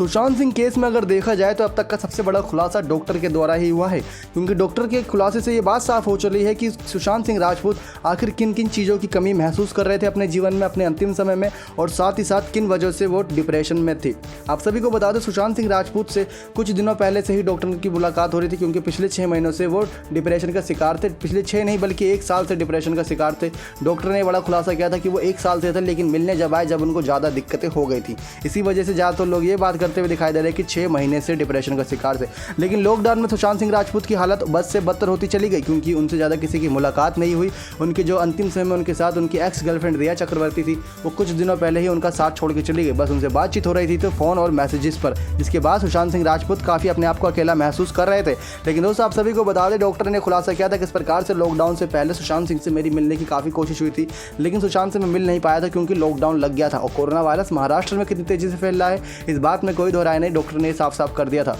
Sushant Singh case में अगर देखा जाए तो अब तक का सबसे बड़ा खुलासा डॉक्टर के द्वारा ही हुआ है, क्योंकि डॉक्टर के खुलासे से ये बात साफ हो चली है कि सुशांत सिंह राजपूत आखिर किन किन चीज़ों की कमी महसूस कर रहे थे अपने जीवन में, अपने अंतिम समय में, और साथ ही साथ किन वजह से वो डिप्रेशन में थे। आप सभी को बता दें, सुशांत सिंह राजपूत से कुछ दिनों पहले से ही डॉक्टर की मुलाकात हो रही थी, क्योंकि पिछले 6 महीनों से वो डिप्रेशन का शिकार थे। पिछले 6 नहीं बल्कि 1 साल से डिप्रेशन का शिकार थे। डॉक्टर ने बड़ा खुलासा किया था कि वो 1 साल से थे, लेकिन मिलने जब आए जब उनको ज़्यादा दिक्कतें हो गई थी। इसी वजह से ज़्यादातर लोग ये बात करते हुए दिखाई दे रहे हैं कि 6 महीने से डिप्रेशन का शिकार थे। लेकिन लॉकडाउन में सुशांत सिंह राजपूत की हालत बद से बदतर होती चली गई, क्योंकि उनसे ज़्यादा किसी की मुलाकात नहीं हुई। उनके जो अंतिम समय में उनके साथ उनकी एक्स गर्लफ्रेंड रिया चक्रवर्ती थी, वो कुछ दिनों पहले ही उनका साथ छोड़ के चली गई। बस उनसे बातचीत हो रही थी तो फ़ोन और मैसेजेस पर, जिसके बाद सुशांत सिंह राजपूत काफ़ी अपने आप को अकेला महसूस कर रहे थे। लेकिन दोस्तों, आप सभी को बता दें, डॉक्टर ने खुलासा किया था कि इस प्रकार से लॉकडाउन से पहले सुशांत सिंह से मेरी मिलने की काफ़ी कोशिश हुई थी, लेकिन सुशांत से मैं मिल नहीं पाया था क्योंकि लॉकडाउन लग गया था। और कोरोना वायरस महाराष्ट्र में कितनी तेज़ी से फैल रहा है, इस बात में कोई दो राय नहीं, डॉक्टर ने साफ साफ कर दिया था।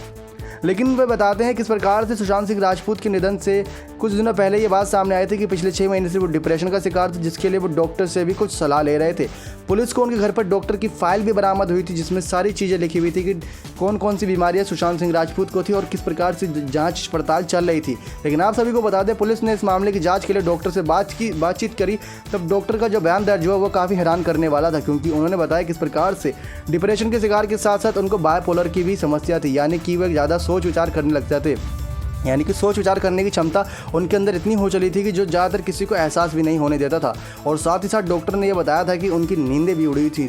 लेकिन वे बताते हैं किस प्रकार से सुशांत सिंह राजपूत के निधन से कुछ दिनों पहले ये बात सामने आई थी कि पिछले 6 महीने से वो डिप्रेशन का शिकार थे, जिसके लिए वो डॉक्टर से भी कुछ सलाह ले रहे थे। पुलिस को उनके घर पर डॉक्टर की फाइल भी बरामद हुई थी, जिसमें सारी चीज़ें लिखी हुई थी कि कौन कौन सी बीमारियां सुशांत सिंह राजपूत को थी और किस प्रकार से जांच पड़ताल चल रही थी। लेकिन आप सभी को बता दें, पुलिस ने इस मामले की जाँच के लिए डॉक्टर से बातचीत करी, तब डॉक्टर का जो बयान दर्ज हुआ वो काफ़ी हैरान करने वाला था, क्योंकि उन्होंने बताया किस प्रकार से डिप्रेशन के शिकार के साथ साथ उनको बायपोलर की भी समस्या थी, यानी कि वे ज़्यादा सोच विचार करने लग जाते, यानी कि सोच विचार करने की क्षमता उनके अंदर इतनी हो चली थी कि जो ज़्यादातर किसी को एहसास भी नहीं होने देता था। और साथ ही साथ डॉक्टर ने यह बताया था कि उनकी नींदें भी उड़ी हुई थी,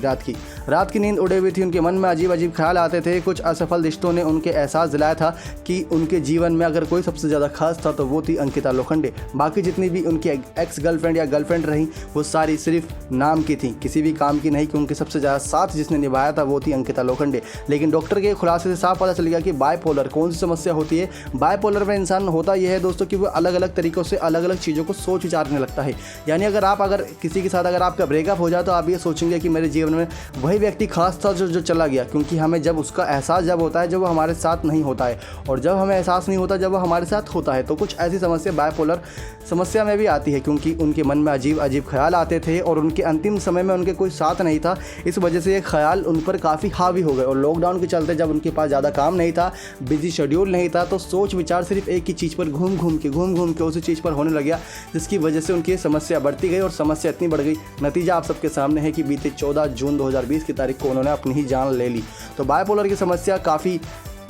रात की नींद उड़ी हुई थी, उनके मन में अजीब अजीब ख्याल आते थे। कुछ असफल रिश्तों ने उनके एहसास दिलाया था कि उनके जीवन में अगर कोई सबसे ज़्यादा खास था तो वो थी अंकिता लोखंडे। बाकी जितनी भी उनकी एक्स गर्लफ्रेंड या गर्लफ्रेंड रहीं, वो सारी सिर्फ नाम की थी, किसी भी काम की नहीं, क्योंकि सबसे ज़्यादा साथ जिसने निभाया था वो थी अंकिता लोखंडे। लेकिन डॉक्टर के खुलासे से साफ पता चल गया कि बायपोलर कौन सी समस्या होती है। बायपोलर में इंसान होता यह है दोस्तों कि वो अलग अलग तरीक़ों से अलग अलग चीज़ों को सोच विचारने लगता है। यानी अगर किसी के साथ अगर आपका ब्रेकअप हो जाए तो आप ये सोचेंगे कि मेरे जीवन में वही व्यक्ति खास था जो चला गया, क्योंकि हमें जब उसका एहसास जब होता है जब वो हमारे साथ नहीं होता है, और जब हमें एहसास नहीं होता जब वो हमारे साथ होता है। तो कुछ ऐसी समस्या बायपोलर समस्या में भी आती है, क्योंकि उनके मन में अजीब अजीब ख्याल आते थे और उनके अंतिम समय में उनके कोई साथ नहीं था। इस वजह से ये ख्याल उन पर काफ़ी हावी हो गए, और लॉकडाउन के चलते जब उनके पास ज़्यादा काम नहीं था, बिजी शेड्यूल नहीं था, तो सोच विचार सिर्फ एक ही चीज़ पर घूम घूम के उसी चीज़ पर होने लग गया, जिसकी वजह से उनकी समस्या बढ़ती गई और समस्या इतनी बढ़ गई। नतीजा आप सबके सामने है कि बीते 14 जून 2020 की तारीख को उन्होंने अपनी ही जान ले ली। तो बायपोलर की समस्या काफ़ी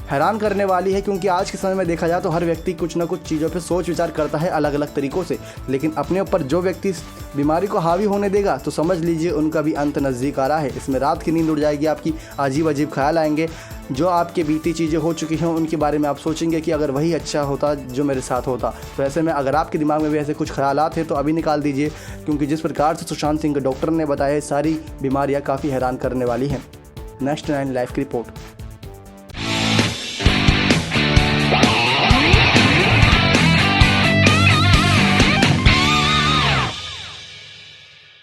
हैरान करने वाली है, क्योंकि आज के समय में देखा जाए तो हर व्यक्ति कुछ ना कुछ चीज़ों पे सोच विचार करता है अलग अलग तरीक़ों से, लेकिन अपने ऊपर जो व्यक्ति इस बीमारी को हावी होने देगा तो समझ लीजिए उनका भी अंत नज़दीक आ रहा है। इसमें रात की नींद उड़ जाएगी, आपकी अजीब अजीब ख्याल आएंगे, जो आपके बीती चीज़ें हो चुकी हैं उनके बारे में आप सोचेंगे कि अगर वही अच्छा होता जो मेरे साथ होता। तो ऐसे में अगर आपके दिमाग में भी ऐसे कुछ ख्यालात हैं तो अभी निकाल दीजिए, क्योंकि जिस प्रकार से सुशांत सिंह के डॉक्टर ने बताया, सारी बीमारियाँ काफ़ी हैरान करने वाली हैं। नेक्स्ट 9 लाइव की रिपोर्ट।